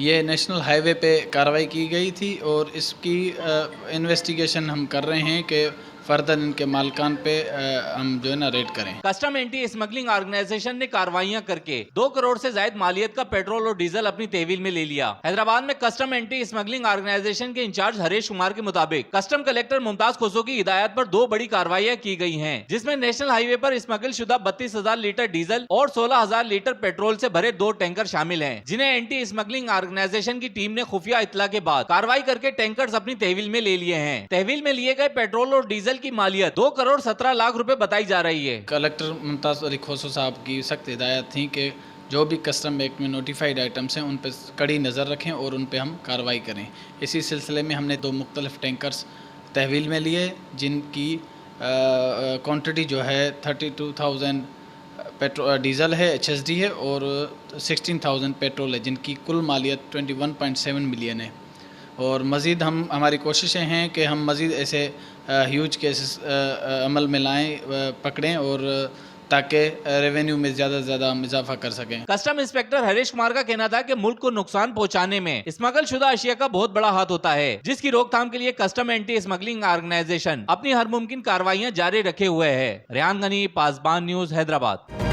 ये national highway पे कार्रवाई की गई थी और इसकी इन्वेस्टिगेशन हम कर रहे हैं कि फर्दर इनके मालिकान पे हम जो है ना रेड करें। कस्टम एंटी स्मगलिंग ऑर्गेनाइजेशन ने कार्रवाइयां करके 2 करोड़ से ज्यादा मालियत का पेट्रोल और डीजल अपनी तहवील में ले लिया। हैदराबाद में कस्टम एंटी स्मगलिंग ऑर्गेनाइजेशन के इंचार्ज हरीश कुमार के मुताबिक कस्टम कलेक्टर मुमताज खुसरो की हिदायत पर 2 बड़ी कार्रवाइयां की गई हैं, जिसमें नेशनल हाईवे पर स्मगल शुदा 32,000 लीटर डीजल और 16,000 लीटर पेट्रोल से भरे 2 टैंकर शामिल हैं, जिन्हें एंटी स्मगलिंग ऑर्गेनाइजेशन की टीम ने खुफिया इत्तला के बाद कार्रवाई करके टैंकर्स अपनी तहवील में ले लिए हैं। तहवील में लिए गए पेट्रोल और डीजल की मालियत 2 करोड़ 17 लाख रुपए बताई जा रही है। कलेक्टर मुमताज अली खुसरो साहब की सख्त हिदायत थी कि जो भी कस्टम एक्ट में नोटिफाइड आइटम्स हैं उन पर कड़ी नज़र रखें और उन पर हम कार्रवाई करें। इसी सिलसिले में हमने 2 मुख्तलिफ टैंकर्स तहवील में लिए, जिनकी क्वांटिटी जो है 32,000 पेट्रोल डीज़ल है, HSD है, और 16,000 पेट्रोल है, जिनकी कुल मालियत 21.7 मिलियन है। और मज़ीद हमारी कोशिशें हैं कि हम मज़ीद ऐसे ह्यूज केसेस अमल में लाएँ, पकड़ें, और ताकि रेवेन्यू में ज़्यादा से ज़्यादा हम इजाफा कर सकें। कस्टम इंस्पेक्टर हरीश कुमार का कहना था कि मुल्क को नुकसान पहुंचाने में स्मगल शुदा अशिया का बहुत बड़ा हाथ होता है, जिसकी रोकथाम के लिए कस्टम एंटी स्मगलिंग ऑर्गेनाइजेशन अपनी हर मुमकिन कार्रवाइयां जारी रखे हुए है। रेहान गनी, पासबान न्यूज, हैदराबाद।